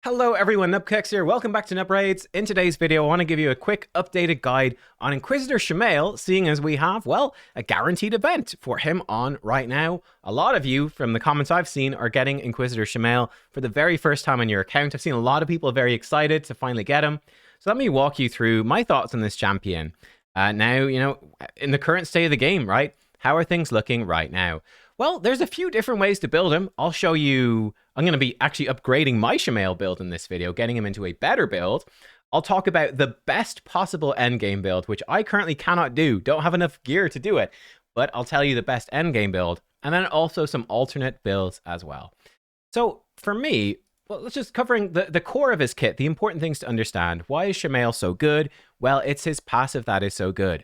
Hello everyone, nubkeks here. Welcome back to Nub Raids. In today's video, I want to give you a quick updated guide on Inquisitor Shamael, seeing as we have, well, a guaranteed event for him on right now. A lot of you, from the comments I've seen, are getting Inquisitor Shamael for the very first time on your account. I've seen a lot of people very excited to finally get him. So let me walk you through my thoughts on this champion. Now, in the current state of the game, right? How are things looking right now? Well, there's a few different ways to build him. I'll show you. I'm going to be actually upgrading my Shamael build in this video, getting him into a better build. I'll talk about the best possible endgame build, which I currently cannot do. Don't have enough gear to do it, but I'll tell you the best endgame build, and then also some alternate builds as well. So for me, well, let's just covering the core of his kit, the important things to understand. Why is Shamael so good? Well, it's his passive that is so good.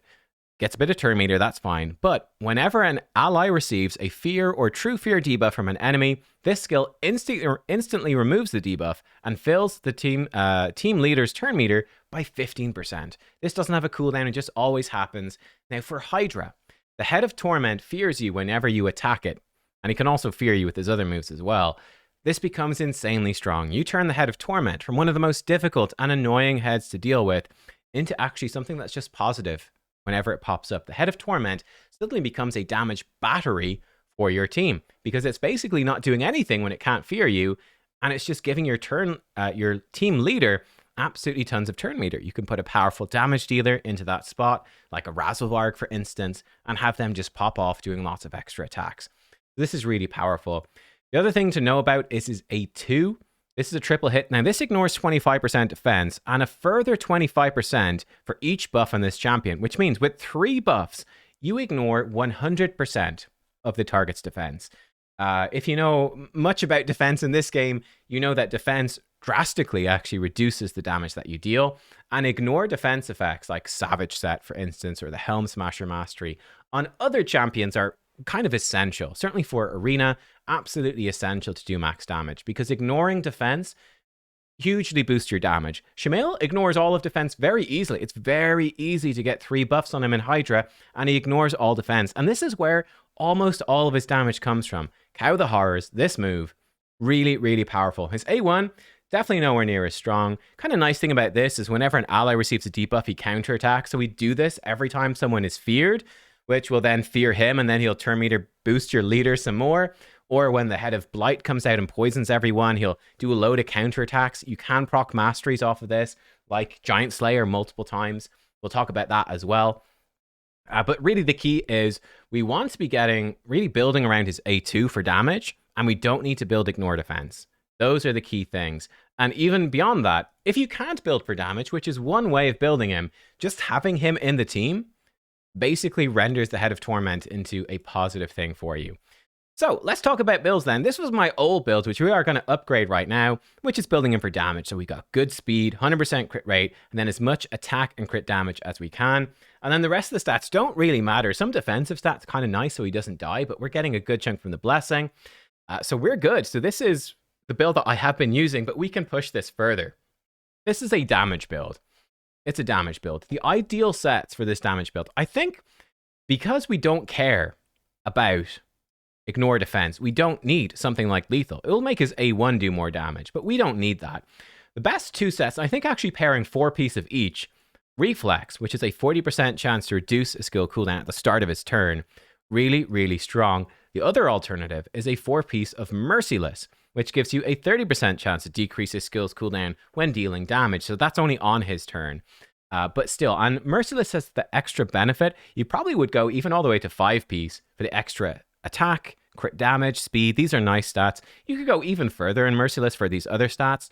Gets a bit of turn meter, that's fine. But whenever an ally receives a fear or true fear debuff from an enemy, this skill instantly removes the debuff and fills the team leader's turn meter by 15%. This doesn't have a cooldown, it just always happens. Now for Hydra, the Head of Torment fears you whenever you attack it. And he can also fear you with his other moves as well. This becomes insanely strong. You turn the Head of Torment from one of the most difficult and annoying heads to deal with into actually something that's just positive. Whenever it pops up, the Head of Torment suddenly becomes a damage battery for your team because it's basically not doing anything when it can't fear you, and it's just giving your team leader absolutely tons of turn meter. You can put a powerful damage dealer into that spot, like a Razzlevarg, for instance, and have them just pop off doing lots of extra attacks. This is really powerful. The other thing to know about is his A2. This is a triple hit. Now, this ignores 25% defense and a further 25% for each buff on this champion, which means with 3 buffs, you ignore 100% of the target's defense. If you know much about defense in this game, you know that defense drastically actually reduces the damage that you deal, and ignore defense effects like Savage Set, for instance, or the Helm Smasher Mastery on other champions are kind of essential. Certainly for Arena, absolutely essential to do max damage, because ignoring defense hugely boosts your damage. Shamael ignores all of defense very easily. It's very easy to get 3 buffs on him in Hydra, and he ignores all defense. And this is where almost all of his damage comes from. Cow the Horrors, this move, really, really powerful. His A1, definitely nowhere near as strong. Kind of nice thing about this is whenever an ally receives a debuff, he counterattacks. So we do this every time someone is feared, which will then fear him, and then he'll turn meter boost your leader some more. Or when the Head of Blight comes out and poisons everyone, he'll do a load of counterattacks. You can proc masteries off of this, like Giant Slayer multiple times. We'll talk about that as well. But really the key is we want to be really building around his A2 for damage, and we don't need to build ignore defense. Those are the key things. And even beyond that, if you can't build for damage, which is one way of building him, just having him in the team basically renders the Head of Torment into a positive thing for you. So let's talk about builds then. This was my old build, which we are going to upgrade right now, which is building him for damage. So we got good speed, 100% crit rate, and then as much attack and crit damage as we can. And then the rest of the stats don't really matter. Some defensive stats kind of nice so he doesn't die, but we're getting a good chunk from the blessing. So we're good. So this is the build that I have been using, but we can push this further. This is a damage build. It's a damage build. The ideal sets for this damage build, I think, because we don't care about ignore defense, we don't need something like lethal. It will make his A1 do more damage, but we don't need that. The best 2 sets, I think actually pairing 4 piece of each. Reflex, which is a 40% chance to reduce a skill cooldown at the start of his turn. Really, really strong. The other alternative is a 4 piece of Merciless, which gives you a 30% chance to decrease his skill's cooldown when dealing damage. So that's only on his turn. But still, and Merciless has the extra benefit. You probably would go even all the way to 5 piece for the extra attack, crit damage, speed. These are nice stats. You could go even further in Merciless for these other stats.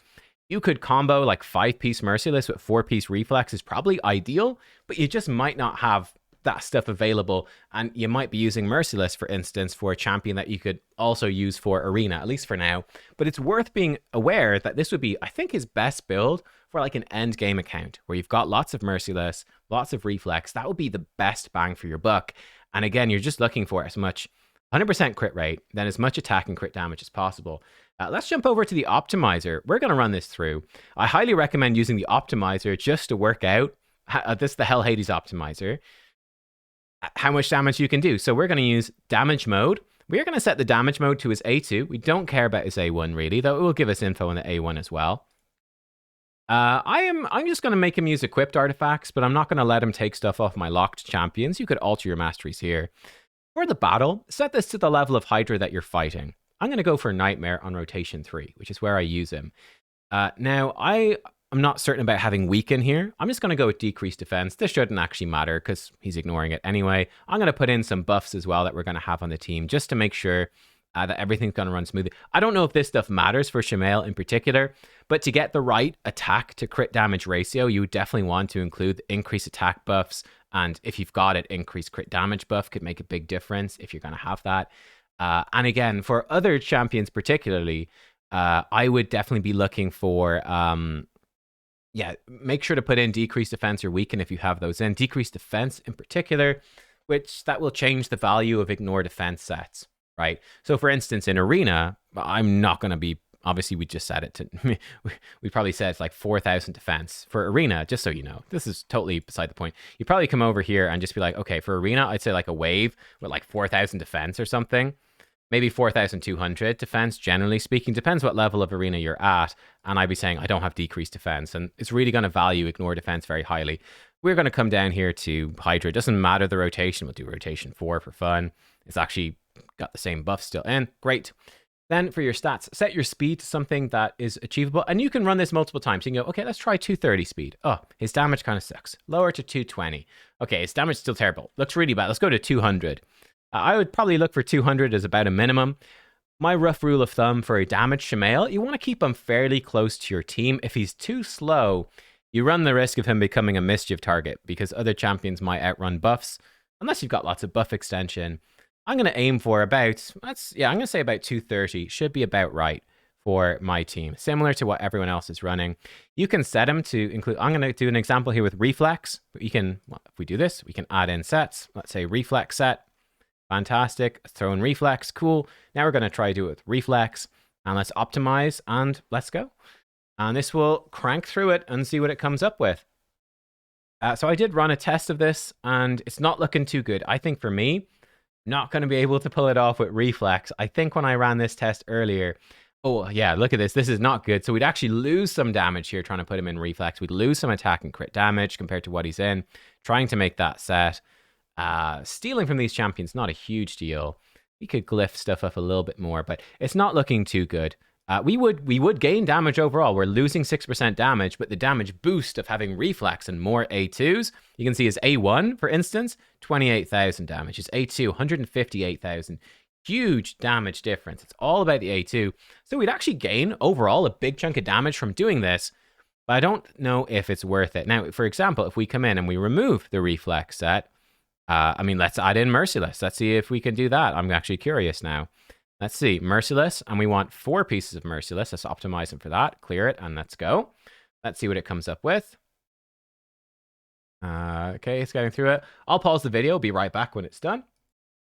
You could combo like 5 piece Merciless with 4 piece Reflex is probably ideal, but you just might not have that stuff available, and you might be using Merciless, for instance, for a champion that you could also use for Arena, at least for now. But it's worth being aware that this would be, I think, his best build for like an end game account where you've got lots of Merciless, lots of Reflex. That would be the best bang for your buck. And again, you're just looking for as much 100% crit rate, then as much attack and crit damage as possible. Let's jump over to the Optimizer. We're going to run this through. I highly recommend using the Optimizer just to work out, this is the Hell Hades Optimizer, how much damage you can do. So we're going to use damage mode. We're going to set the damage mode to his A2. We don't care about his A1 really, though it will give us info on the A1 as well. I'm just going to make him use equipped artifacts, but I'm not going to let him take stuff off my locked champions. You could alter your masteries here. For the battle, set this to the level of Hydra that you're fighting. I'm going to go for Nightmare on rotation 3, which is where I use him. Now, I'm not certain about having Weaken here. I'm just going to go with Decreased Defense. This shouldn't actually matter because he's ignoring it anyway. I'm going to put in some buffs as well that we're going to have on the team just to make sure that everything's going to run smoothly. I don't know if this stuff matters for Shamael in particular, but to get the right attack to crit damage ratio, you definitely want to include increased attack buffs. And if you've got it, increased crit damage buff could make a big difference if you're going to have that. And again, for other champions particularly, I would definitely be looking for, make sure to put in decreased defense or weaken if you have those in. Decreased defense in particular, which that will change the value of ignore defense sets, right? So for instance, in Arena, I'm not going to be, obviously we just set it to, we probably said it's like 4,000 defense. For Arena, just so you know, this is totally beside the point. You probably come over here and just be like, okay, for Arena, I'd say like a wave with like 4,000 defense or something. Maybe 4,200 defense, generally speaking. Depends what level of Arena you're at. And I'd be saying, I don't have decreased defense. And it's really going to value ignore defense very highly. We're going to come down here to Hydra. It doesn't matter the rotation. We'll do rotation 4 for fun. It's actually got the same buff still in. Great. Then for your stats, set your speed to something that is achievable. And you can run this multiple times. You can go, okay, let's try 230 speed. Oh, his damage kind of sucks. Lower to 220. Okay, his damage is still terrible. Looks really bad. Let's go to 200. I would probably look for 200 as about a minimum. My rough rule of thumb for a damaged Shamael, you want to keep him fairly close to your team. If he's too slow, you run the risk of him becoming a mischief target because other champions might outrun buffs, unless you've got lots of buff extension. I'm going to aim for about, I'm going to say about 230. Should be about right for my team. Similar to what everyone else is running. You can set him to include, I'm going to do an example here with Reflex. You can, if we do this, we can add in sets. Let's say Reflex set. Fantastic. Throw in Reflex. Cool. Now we're going to try to do it with Reflex. And let's optimize and let's go. And this will crank through it and see what it comes up with. So I did run a test of this and it's not looking too good. I think for me, not going to be able to pull it off with Reflex. I think when I ran this test earlier, oh yeah, look at this. This is not good. So we'd actually lose some damage here trying to put him in Reflex. We'd lose some attack and crit damage compared to what he's in. Trying to make that set. Stealing from these champions, not a huge deal. We could glyph stuff up a little bit more, but it's not looking too good. We would gain damage overall. We're losing 6% damage, but the damage boost of having Reflex and more A2s, you can see his A1, for instance, 28,000 damage. His A2, 158,000. Huge damage difference. It's all about the A2. So we'd actually gain overall a big chunk of damage from doing this, but I don't know if it's worth it. Now, for example, if we come in and we remove the Reflex set, let's add in Merciless. Let's see if we can do that. I'm actually curious now. Let's see. Merciless, and we want 4 pieces of Merciless. Let's optimize them for that. Clear it, and let's go. Let's see what it comes up with. Okay, it's getting through it. I'll pause the video. Be right back when it's done.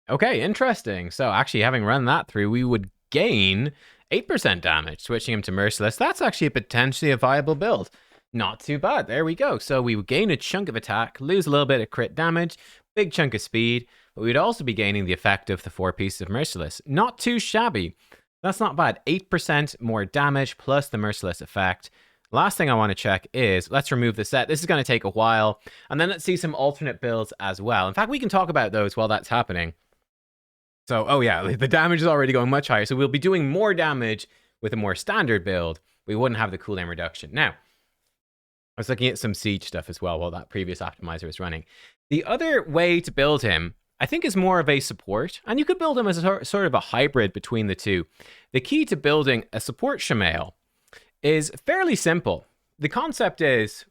Okay, interesting. So actually, having run that through, we would gain 8% damage. Switching him to Merciless. That's actually potentially a viable build. Not too bad. There we go. So we would gain a chunk of attack, lose a little bit of crit damage, big chunk of speed, but we'd also be gaining the effect of the 4 pieces of Merciless. Not too shabby. That's not bad. 8% more damage plus the Merciless effect. Last thing I want to check is, let's remove the set. This is going to take a while. And then let's see some alternate builds as well. In fact, we can talk about those while that's happening. So, oh yeah, the damage is already going much higher. So we'll be doing more damage with a more standard build. We wouldn't have the cooldown reduction. Now, I was looking at some siege stuff as well while that previous optimizer was running. The other way to build him, I think, is more of a support. And you could build him as a sort of a hybrid between the two. The key to building a support Shamael is fairly simple. The concept is,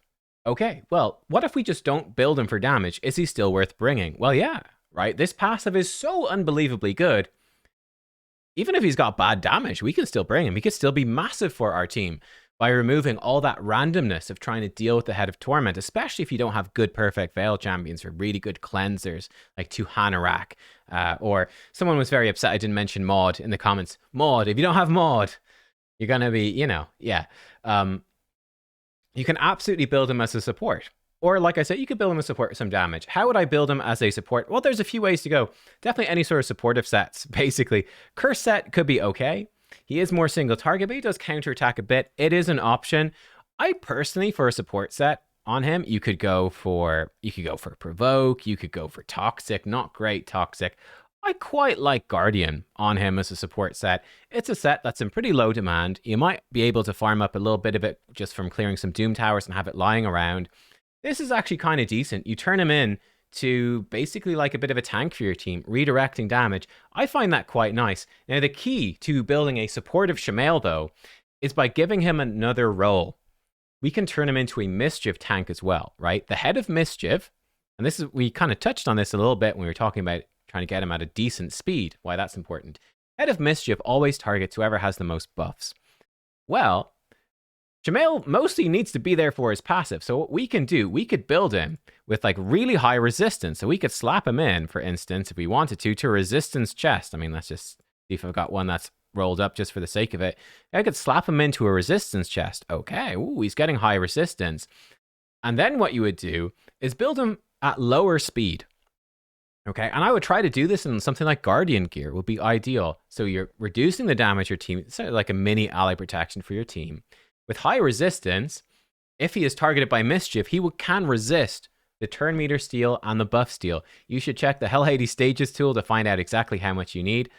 okay, well, what if we just don't build him for damage? Is he still worth bringing? Well, yeah, right? This passive is so unbelievably good. Even if he's got bad damage, we can still bring him. He could still be massive for our team by removing all that randomness of trying to deal with the Head of Torment, especially if you don't have good Perfect Veil champions or really good cleansers like Tuhanarak. Or someone was very upset I didn't mention Maud in the comments. Maud, if you don't have Maud, you're going to be, you can absolutely build him as a support. Or like I said, you could build him as support with some damage. How would I build him as a support? Well, there's a few ways to go. Definitely any sort of supportive sets, basically. Curse set could be okay. He is more single target, but he does counterattack a bit. It is an option. I personally, for a support set on him, you could go for provoke, you could go for toxic, not great toxic. I quite like Guardian on him as a support set. It's a set that's in pretty low demand. You might be able to farm up a little bit of it just from clearing some Doom Towers and have it lying around. This is actually kind of decent. You turn him in to basically like a bit of a tank for your team, redirecting damage. I find that quite nice. Now, the key to building a supportive Shamael, though, is by giving him another role. We can turn him into a Mischief tank as well, right? The head of Mischief, and this is, we kind of touched on this a little bit when we were talking about trying to get him at a decent speed, why that's important. Head of Mischief always targets whoever has the most buffs. Well, Shamael mostly needs to be there for his passive. So what we can do, we could build him with like really high resistance. So we could slap him in, for instance, if we wanted to resistance chest. I mean, let's just see if I've got one that's rolled up just for the sake of it. I could slap him into a resistance chest. Okay, ooh, he's getting high resistance. And then what you would do is build him at lower speed. Okay, and I would try to do this in something like Guardian gear would be ideal. So you're reducing the damage your team, it's sort of like a mini ally protection for your team. With high resistance, if he is targeted by Mischief, he can resist the turn meter steal and the buff steal. You should check the Hell Hades stages tool to find out exactly how much you need.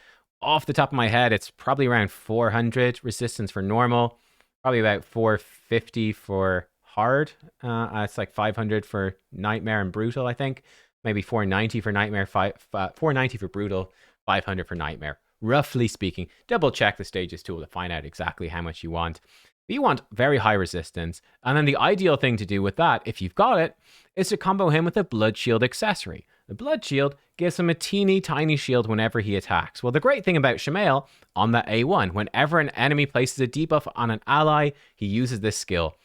Off the top of my head, it's probably around 400 resistance for normal, probably about 450 for hard. It's like 500 for Nightmare and Brutal, I think. Maybe 490 for Nightmare, 490 for Brutal, 500 for Nightmare. Roughly speaking, double check the stages tool to find out exactly how much you want. You want very high resistance, and then the ideal thing to do with that, if you've got it, is to combo him with a Blood Shield accessory. The Blood Shield gives him a teeny tiny shield whenever he attacks. Well, the great thing about Shamael, on that A1, whenever an enemy places a debuff on an ally, he uses this skill.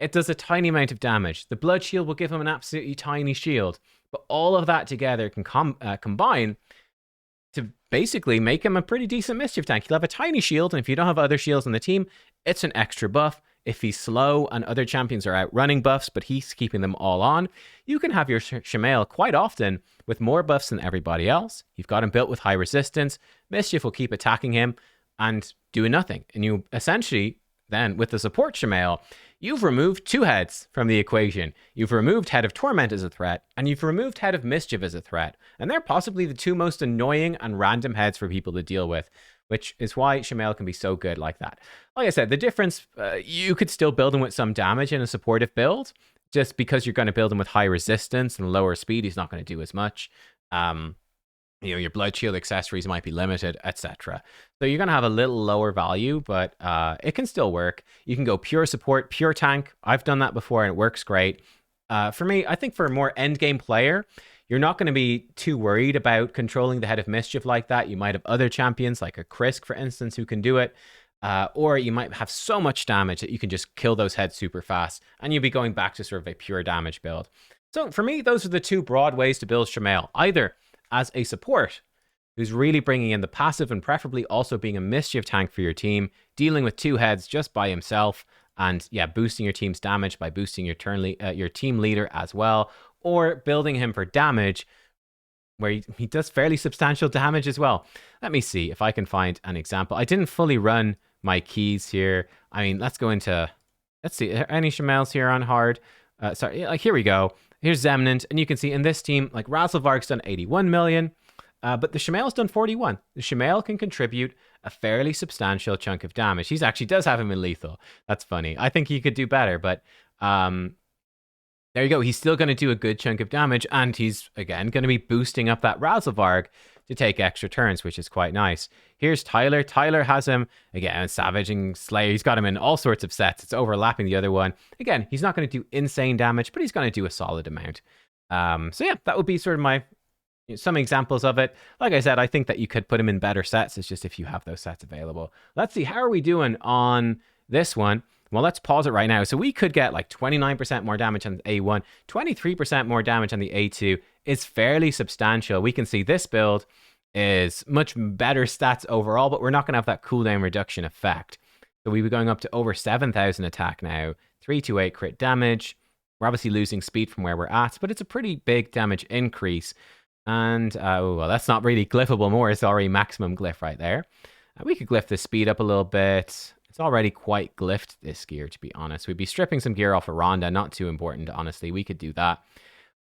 It does a tiny amount of damage. The Blood Shield will give him an absolutely tiny shield, but all of that together can combine to basically make him a pretty decent Mischief tank. He'll have a tiny shield, and if you don't have other shields on the team, it's an extra buff. If he's slow and other champions are outrunning buffs, but he's keeping them all on, you can have your Shamael quite often with more buffs than everybody else. You've got him built with high resistance. Mischief will keep attacking him and doing nothing. And you essentially, then, with the support Shamael, you've removed two heads from the equation. You've removed Head of Torment as a threat, and you've removed Head of Mischief as a threat. And they're possibly the two most annoying and random heads for people to deal with, which is why Shamael can be so good like that. Like I said, the difference, you could still build him with some damage in a supportive build. Just because you're going to build him with high resistance and lower speed, he's not going to do as much. Your Blood Shield accessories might be limited, etc. So you're going to have a little lower value, but it can still work. You can go pure support, pure tank. I've done that before and it works great. For me, I think for a more endgame player, you're not going to be too worried about controlling the Head of Mischief like that. You might have other champions like a Krisk, for instance, who can do it. Or you might have so much damage that you can just kill those heads super fast and you'll be going back to sort of a pure damage build. So for me, those are the two broad ways to build Shamael. Either as a support who's really bringing in the passive and preferably also being a Mischief tank for your team, dealing with two heads just by himself and boosting your team's damage by boosting your team leader as well, or building him for damage where he does fairly substantial damage as well. Let me see if I can find an example. I didn't fully run my keys here. I mean, let's see, are there any Shamaels here on hard? Here we go. Here's Zemnant, and you can see in this team, like Razelvarg's done 81 million, but the Shamael's done 41. The Shamael can contribute a fairly substantial chunk of damage. He actually does have him in lethal. That's funny. I think he could do better, but there you go. He's still going to do a good chunk of damage, and he's, again, going to be boosting up that Razelvarg to take extra turns, which is quite nice. Here's Tyler. Tyler has him, again, Savaging Slayer. He's got him in all sorts of sets. It's overlapping the other one. Again, he's not going to do insane damage, but he's going to do a solid amount. That would be sort of some examples of it. Like I said, I think that you could put him in better sets. It's just if you have those sets available. Let's see, how are we doing on this one? Well, let's pause it right now. So we could get like 29% more damage on the A1, 23% more damage on the A2. It's fairly substantial. We can see this build is much better stats overall, but we're not going to have that cooldown reduction effect. So we'll be going up to over 7,000 attack now, 328 crit damage. We're obviously losing speed from where we're at, but it's a pretty big damage increase. And, well, that's not really glyphable more. It's already maximum glyph right there. We could glyph the speed up a little bit. It's It's already quite glyphed, this gear, to be honest. We'd be stripping some gear off of Rhonda. Not too important, honestly. We could do that.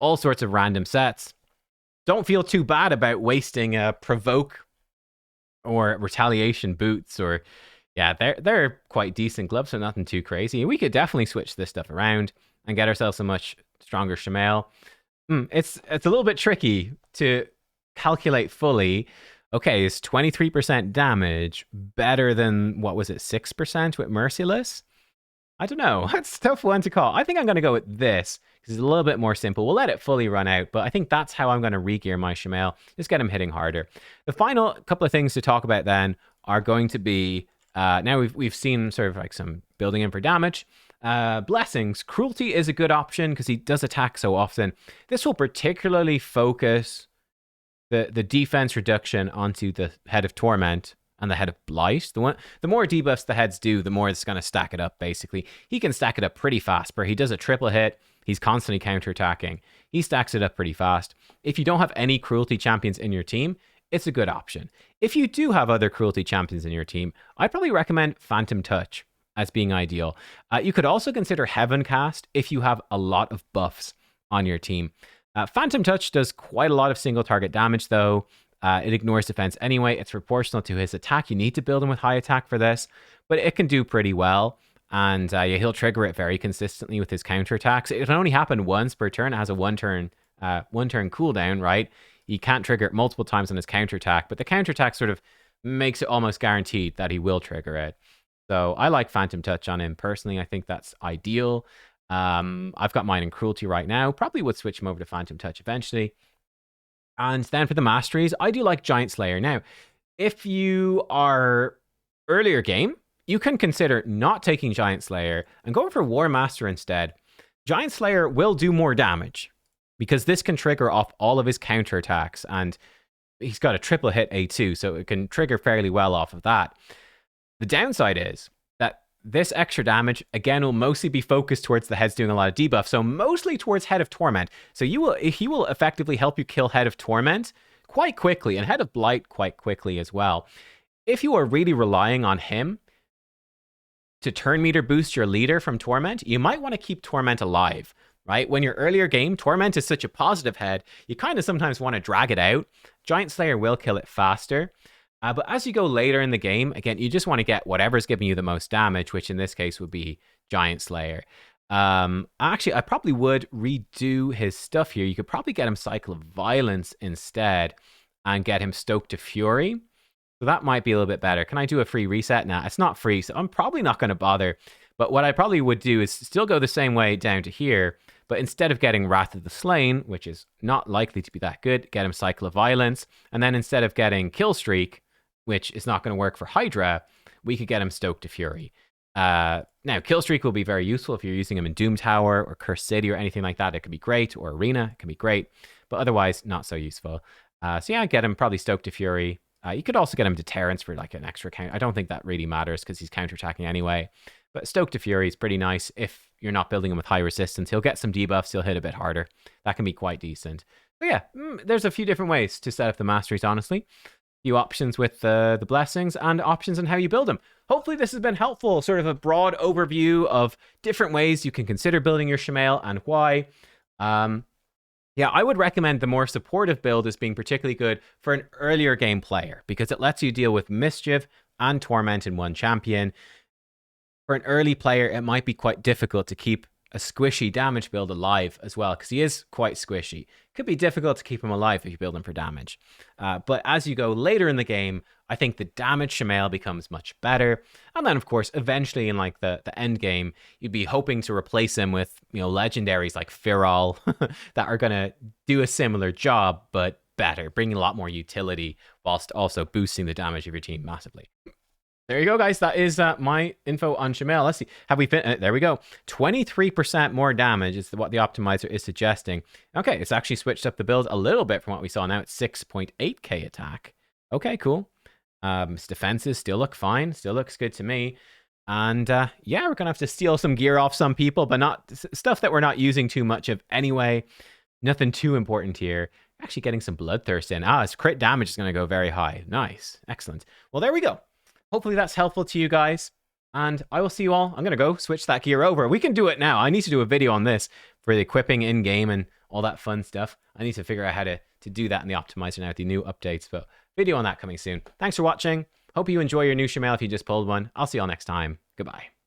All sorts of random sets. Don't feel too bad about wasting Provoke or Retaliation boots. Or, yeah, they're quite decent gloves, so nothing too crazy. We could definitely switch this stuff around and get ourselves a much stronger Shamael. It's a little bit tricky to calculate fully. Okay, is 23% damage better than, what was it, 6% with Merciless? I don't know. That's a tough one to call. I think I'm going to go with this because it's a little bit more simple. We'll let it fully run out, but I think that's how I'm going to re-gear my Shamael. Just get him hitting harder. The final couple of things to talk about then are going to be, now we've seen sort of like some building in for damage. Blessings. Cruelty is a good option because he does attack so often. This will particularly focus the defense reduction onto the Head of Torment and the Head of Blight. The more debuffs the heads do, the more it's going to stack it up, basically. He can stack it up pretty fast, but he does a triple hit. He's constantly counterattacking. He stacks it up pretty fast. If you don't have any Cruelty champions in your team, it's a good option. If you do have other Cruelty champions in your team, I'd probably recommend Phantom Touch as being ideal. You could also consider Heaven Cast if you have a lot of buffs on your team. Phantom Touch does quite a lot of single target damage, though. It ignores defense anyway. It's proportional to his attack. You need to build him with high attack for this, but it can do pretty well. And yeah, he'll trigger it very consistently with his counterattacks. It can only happen once per turn. It has a one turn cooldown, right? He can't trigger it multiple times on his counterattack, but the counterattack sort of makes it almost guaranteed that he will trigger it. So I like Phantom Touch on him personally. I think that's ideal. I've got mine in Cruelty right now. Probably would switch him over to Phantom Touch eventually. And then for the masteries, I do like Giant Slayer. Now, if you are earlier game, you can consider not taking Giant Slayer and going for War Master instead. Giant Slayer will do more damage because this can trigger off all of his counterattacks, and he's got a triple hit A2, so it can trigger fairly well off of that. The downside is that this extra damage, again, will mostly be focused towards the heads doing a lot of debuff, so mostly towards Head of Torment. So he will effectively help you kill Head of Torment quite quickly, and Head of Blight quite quickly as well. If you are really relying on him to turn meter boost your leader from Torment, you might want to keep Torment alive, right? When you're earlier game, Torment is such a positive head, you kind of sometimes want to drag it out. Giant Slayer will kill it faster. But as you go later in the game, again, you just want to get whatever's giving you the most damage, which in this case would be Giant Slayer. Actually, I probably would redo his stuff here. You could probably get him Cycle of Violence instead and get him Stoked to Fury. So that might be a little bit better. Can I do a free reset? Nah, it's not free, so I'm probably not going to bother. But what I probably would do is still go the same way down to here, but instead of getting Wrath of the Slain, which is not likely to be that good, get him Cycle of Violence. And then instead of getting Kill Streak, which is not going to work for Hydra, we could get him Stoked to Fury. Now, Killstreak will be very useful if you're using him in Doom Tower or Cursed City or anything like that. It could be great, or Arena, it can be great, but otherwise not so useful. So yeah, get him probably Stoked to Fury. You could also get him Deterrence for like an extra count. I don't think that really matters because he's counterattacking anyway. But Stoked to Fury is pretty nice if you're not building him with high resistance. He'll get some debuffs, he'll hit a bit harder. That can be quite decent. But yeah, there's a few different ways to set up the masteries, honestly. Few options with the blessings and options on how you build them. Hopefully this has been helpful, sort of a broad overview of different ways you can consider building your Shamael and why. Yeah, I would recommend the more supportive build as being particularly good for an earlier game player because it lets you deal with Mischief and Torment in one champion. For an early player, it might be quite difficult to keep a squishy damage build alive as well, because he is quite squishy. Could be difficult to keep him alive if you build him for damage. But as you go later in the game, I think the damage Shamael becomes much better. And then, of course, eventually in like the end game, you'd be hoping to replace him with, you know, legendaries like Firol that are going to do a similar job, but better, bringing a lot more utility whilst also boosting the damage of your team massively. There you go, guys. That is my info on Shamael. Let's see. Have we there we go. 23% more damage is what the optimizer is suggesting. Okay, it's actually switched up the build a little bit from what we saw now. It's 6.8k attack. Okay, cool. His defenses still look fine. Still looks good to me. And yeah, we're going to have to steal some gear off some people, but not stuff that we're not using too much of anyway. Nothing too important here. Actually getting some Bloodthirst in. His crit damage is going to go very high. Nice. Excellent. Well, there we go. Hopefully that's helpful to you guys. And I will see you all. I'm going to go switch that gear over. We can do it now. I need to do a video on this for the equipping in-game and all that fun stuff. I need to figure out how to do that in the optimizer now with the new updates. But video on that coming soon. Thanks for watching. Hope you enjoy your new Shamael if you just pulled one. I'll see you all next time. Goodbye.